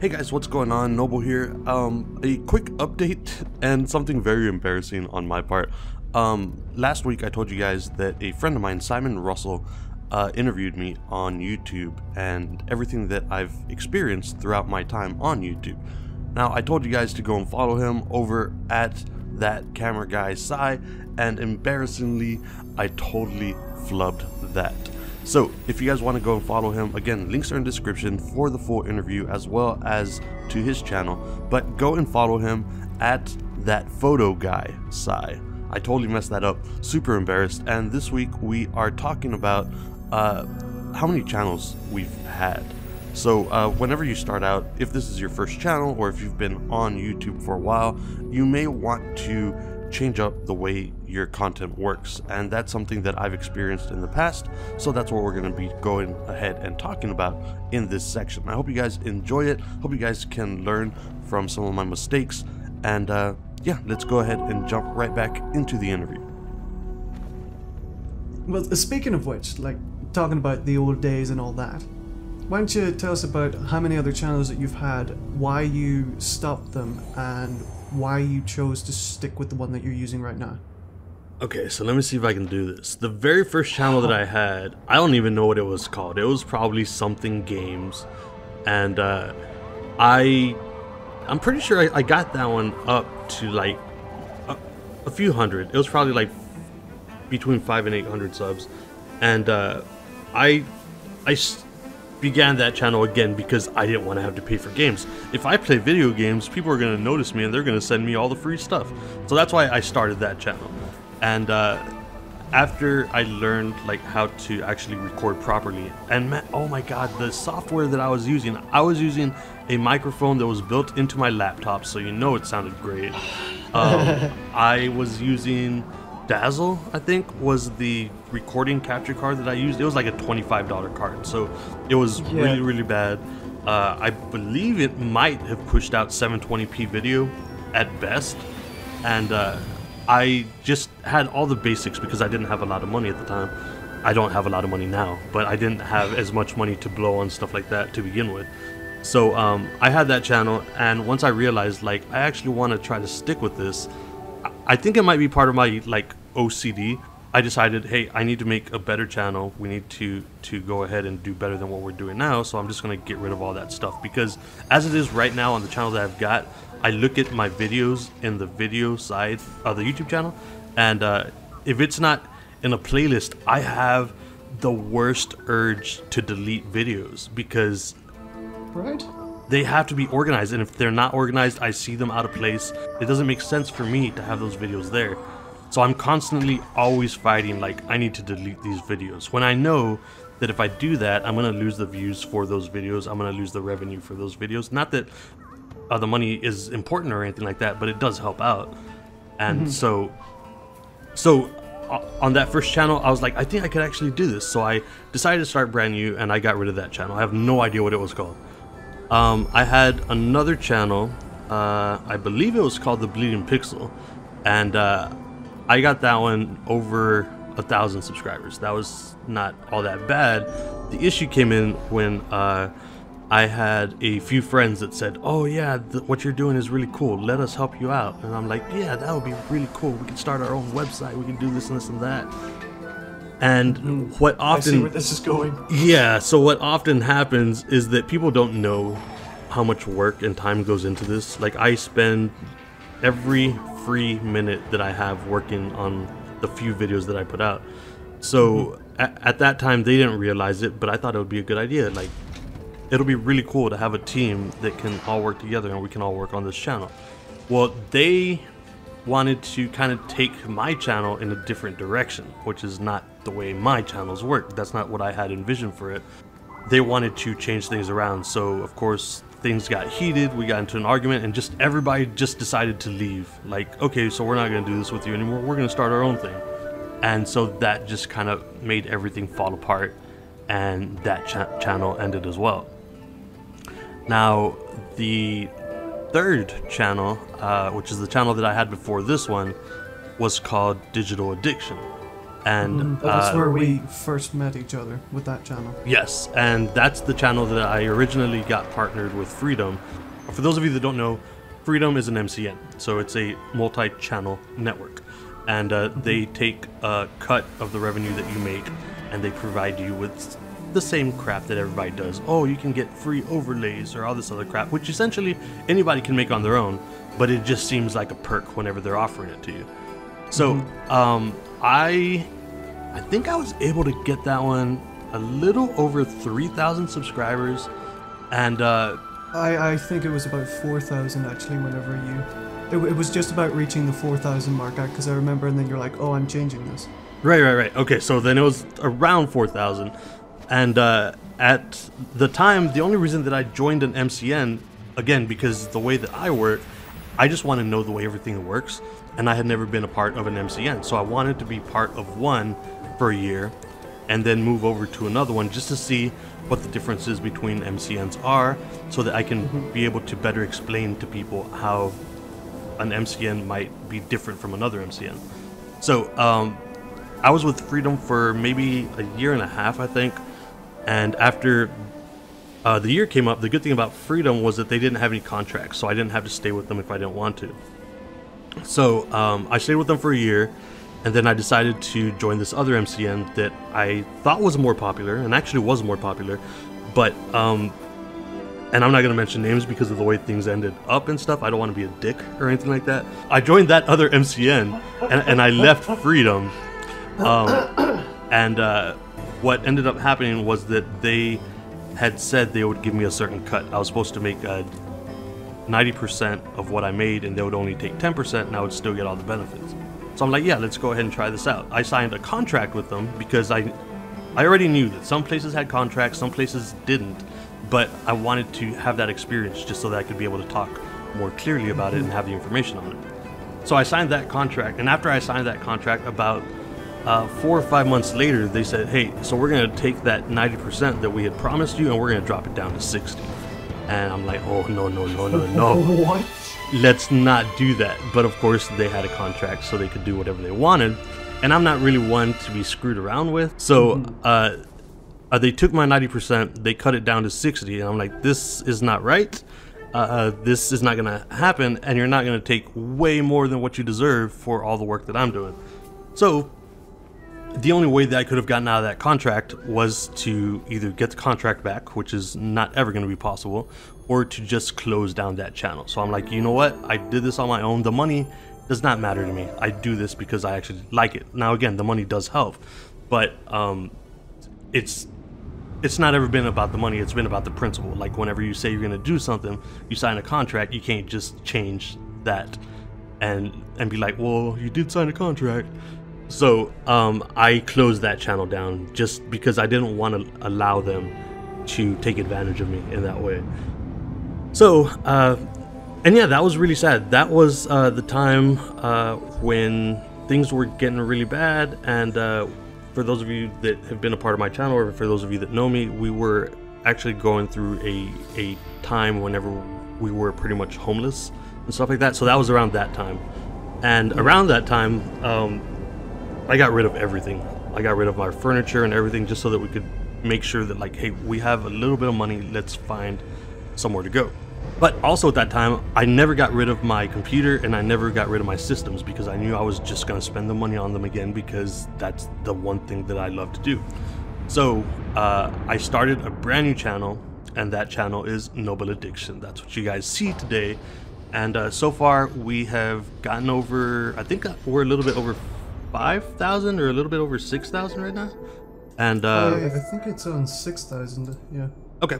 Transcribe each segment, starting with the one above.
Hey guys, what's going on? Noble here. A quick update and something very embarrassing on my part. Last week I told you guys that a friend of mine, Simon Russell, interviewed me on YouTube and everything that I've experienced throughout my time on YouTube. Now, I told you guys to go and follow him over at that camera guy Sai, and embarrassingly, I totally flubbed that. So if you guys want to go and follow him, again, links are in the description for the full interview as well as to his channel, but go and follow him at that photo guy Sai. I totally messed that up, super embarrassed. And this week we are talking about how many channels we've had. So whenever you start out, if this is your first channel or if you've been on YouTube for a while, you may want to change up the way your content works, and that's something that I've experienced in the past, so that's what we're going to be going ahead and talking about in this section. I hope you guys enjoy it, hope you guys can learn from some of my mistakes, and yeah, let's go ahead and jump right back into the interview. Well, speaking of which, like talking about the old days and all that, why don't you tell us about how many other channels that you've had, why you stopped them, and why you chose to stick with the one that you're using right now? Okay, so let me see if I can do this. The very first channel that I had, I don't even know what it was called. It was probably something games, and I'm pretty sure I got that one up to like a few hundred. It was probably like between 500 and 800 subs, and I began that channel again because I didn't want to have to pay for games. If I play video games, people are going to notice me and they're going to send me all the free stuff. So that's why I started that channel. And after I learned like how to actually record properly, and man, oh my god, the software that I was using a microphone that was built into my laptop, so you know it sounded great. I was using Dazzle, I think, was the recording capture card that I used. It was like a $25 card, so it was really bad. I believe it might have pushed out 720p video at best, and I just had all the basics because I didn't have a lot of money at the time. I don't have a lot of money now, but I didn't have as much money to blow on stuff like that to begin with. So I had that channel, and once I realized like I actually want to try to stick with this, I think it might be part of my like OCD. I decided, hey, I need to make a better channel. We need to go ahead and do better than what we're doing now. So I'm just going to get rid of all that stuff, because as it is right now on the channel that I've got, I look at my videos in the video side of the YouTube channel, and if it's not in a playlist, I have the worst urge to delete videos because they have to be organized, and if they're not organized, I see them out of place. It doesn't make sense for me to have those videos there. So I'm constantly always fighting like I need to delete these videos, when I know that if I do that, I'm going to lose the views for those videos, I'm going to lose the revenue for those videos. Not that the money is important or anything like that, but it does help out. And so on that first channel, I was like, I think I could actually do this. So I decided to start brand new, and I got rid of that channel. I have no idea what it was called. I had another channel, I believe it was called The Bleeding Pixel, and I got that one over 1,000 subscribers. That was not all that bad. The issue came in when I had a few friends that said, oh yeah, what you're doing is really cool, let us help you out. And I'm like, yeah, that would be really cool. We can start our own website, we can do this and this and that. And what often, I see where this is going. Yeah, so what often happens is that people don't know how much work and time goes into this. Like, I spend every free minute that I have working on the few videos that I put out. So at that time they didn't realize it, but I thought it would be a good idea. Like, it'll be really cool to have a team that can all work together and we can all work on this channel. Well, they wanted to kind of take my channel in a different direction, which is not the way my channels work. That's not what I had envisioned for it. They wanted to change things around, so of course things got heated, we got into an argument, and just everybody just decided to leave. Like, okay, so we're not going to do this with you anymore, we're going to start our own thing. And so that just kind of made everything fall apart, and that channel ended as well. Now, the third channel, which is the channel that I had before this one, was called Digital Addiction. And that's where we first met each other, with that channel. yes, and that's the channel that I originally got partnered with Freedom. For those of you that don't know, Freedom is an MCN, so it's a multi-channel network, and they take a cut of the revenue that you make, and they provide you with the same crap that everybody does. Oh, you can get free overlays or all this other crap, which essentially anybody can make on their own, but it just seems like a perk whenever they're offering it to you. So I think I was able to get that one a little over 3,000 subscribers, and I think it was about 4,000 actually. Whenever it was just about reaching the 4,000 mark, because I remember, and then you're like, oh, I'm changing this. Right. Okay, so then it was around 4,000, and at the time, the only reason that I joined an MCN, again, because the way that I work, I just want to know the way everything works, and I had never been a part of an MCN, so I wanted to be part of one for a year, and then move over to another one just to see what the differences between MCNs are, so that I can be able to better explain to people how an MCN might be different from another MCN. So I was with Freedom for maybe a year and a half, I think, and after the year came up, the good thing about Freedom was that they didn't have any contracts, so I didn't have to stay with them if I didn't want to. So I stayed with them for a year, and then I decided to join this other MCN that I thought was more popular, and actually was more popular, but and I'm not going to mention names because of the way things ended up and stuff. I don't want to be a dick or anything like that. I joined that other MCN, and I left Freedom, and what ended up happening was that they had said they would give me a certain cut. I was supposed to make 90% of what I made, and they would only take 10%, and I would still get all the benefits. So I'm like, yeah, let's go ahead and try this out. I signed a contract with them because I already knew that some places had contracts, some places didn't, but I wanted to have that experience just so that I could be able to talk more clearly about it and have the information on it. So I signed that contract, and after I signed that contract, about 4 or 5 months later, they said, hey, so we're going to take that 90% that we had promised you, and we're going to drop it down to 60. And I'm like, oh, no. What? Let's not do that. But of course, they had a contract, so they could do whatever they wanted. And I'm not really one to be screwed around with. So they took my 90%, they cut it down to 60, and I'm like, this is not right. This is not going to happen, and you're not going to take way more than what you deserve for all the work that I'm doing. So the only way that I could have gotten out of that contract was to either get the contract back, which is not ever going to be possible, or to just close down that channel. So I'm like, you know what? I did this on my own. The money does not matter to me. I do this because I actually like it. Now, again, the money does help, but it's not ever been about the money. It's been about the principle. Like, whenever you say you're going to do something, you sign a contract, you can't just change that and be like, well, you did sign a contract. So I closed that channel down just because I didn't want to allow them to take advantage of me in that way. So, and yeah, that was really sad. That was the time when things were getting really bad. And for those of you that have been a part of my channel, or for those of you that know me, we were actually going through a time whenever we were pretty much homeless and stuff like that. So that was around that time. And around that time, I got rid of everything. I got rid of my furniture and everything just so that we could make sure that, like, hey, we have a little bit of money, let's find somewhere to go. But also at that time, I never got rid of my computer, and I never got rid of my systems because I knew I was just going to spend the money on them again, because that's the one thing that I love to do. So I started a brand new channel, and that channel is NobleAddiction. That's what you guys see today. And so far we have gotten over, I think we're a little bit over 5,000 or a little bit over 6,000 right now. And I think it's on 6,000. Yeah. Okay.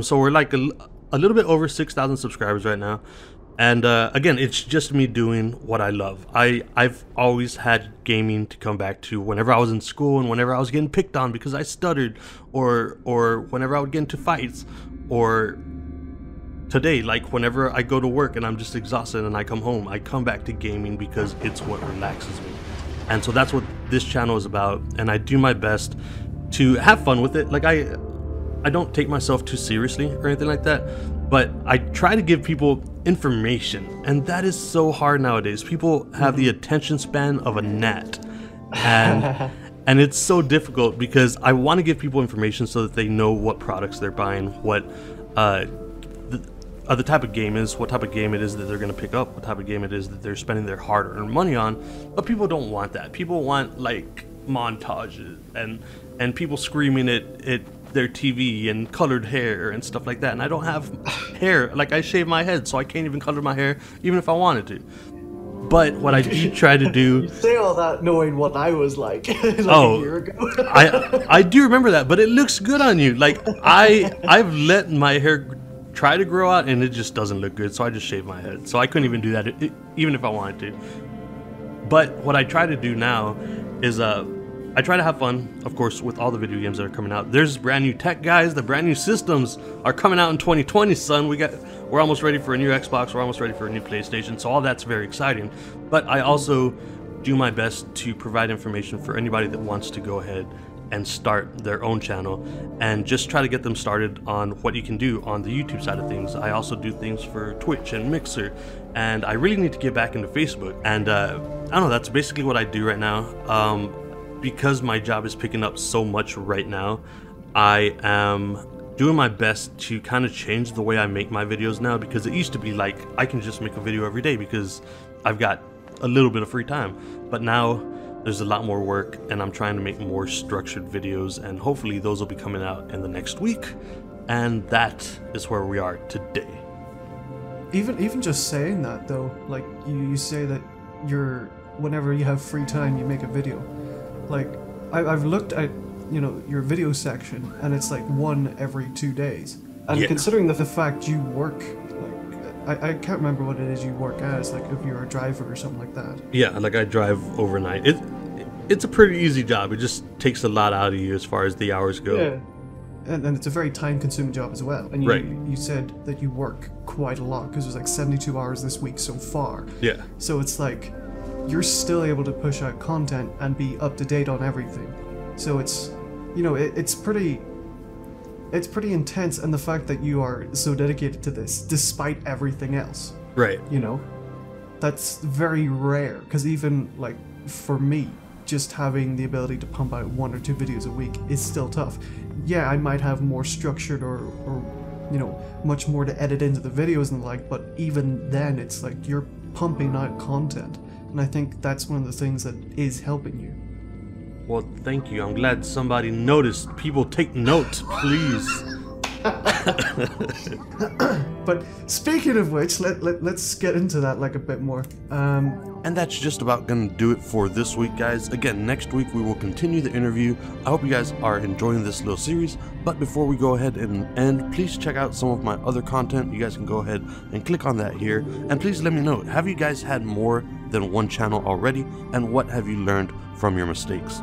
So we're like a little bit over 6,000 subscribers right now. And again, it's just me doing what I love. I've always had gaming to come back to whenever I was in school, and whenever I was getting picked on because I stuttered, or whenever I would get into fights, or today, like whenever I go to work and I'm just exhausted and I come home, I come back to gaming because it's what relaxes me. And so that's what this channel is about, and I do my best to have fun with it. Like, I don't take myself too seriously or anything like that, but I try to give people information, and that is so hard nowadays. People have the attention span of a gnat, And it's so difficult because I want to give people information so that they know what products they're buying, what the type of game is, what type of game it is that they're going to pick up, what type of game it is that they're spending their hard-earned money on. But people don't want that. People want like montages and people screaming at their TV and colored hair and stuff like that. And I don't have hair. Like, I shave my head, so I can't even color my hair even if I wanted to. But what I do try to do... You say all that knowing what I was like, a year ago. I do remember that, but it looks good on you. Like, I've let my hair try to grow out, and it just doesn't look good, so I just shave my head. So I couldn't even do that, even if I wanted to. But what I try to do now is... I try to have fun, of course, with all the video games that are coming out. There's brand new tech, guys. The brand new systems are coming out in 2020, son. We're almost ready for a new Xbox. We're almost ready for a new PlayStation. So all that's very exciting. But I also do my best to provide information for anybody that wants to go ahead and start their own channel and just try to get them started on what you can do on the YouTube side of things. I also do things for Twitch and Mixer, and I really need to get back into Facebook. And I don't know, that's basically what I do right now. Because my job is picking up so much right now, I am doing my best to kind of change the way I make my videos now, because it used to be like I can just make a video every day because I've got a little bit of free time. But now there's a lot more work, and I'm trying to make more structured videos, and hopefully those will be coming out in the next week. And that is where we are today. Even just saying that though, like you say that whenever you have free time you make a video. Like, I've looked at, your video section, and it's like one every 2 days. And yeah. Considering the fact you work, like, I can't remember what it is you work as, like if you're a driver or something like that. Yeah, like I drive overnight. It's a pretty easy job. It just takes a lot out of you as far as the hours go. Yeah. And it's a very time-consuming job as well. And you said that you work quite a lot, because it was like 72 hours this week so far. Yeah. So it's like... you're still able to push out content and be up to date on everything. So it's, it's pretty intense, and the fact that you are so dedicated to this despite everything else. Right. That's very rare, because even like for me, just having the ability to pump out 1 or 2 videos a week is still tough. Yeah, I might have more structured or much more to edit into the videos and the like, but even then it's like you're pumping out content. And I think that's one of the things that is helping you. Well, thank you. I'm glad somebody noticed. People take note, please. But speaking of which, let's get into that like a bit more. And that's just about gonna do it for this week, guys. Again, next week we will continue the interview. I hope you guys are enjoying this little series. But before we go ahead and end, please check out some of my other content. You guys can go ahead and click on that here. And please let me know, have you guys had more than one channel already? And what have you learned from your mistakes?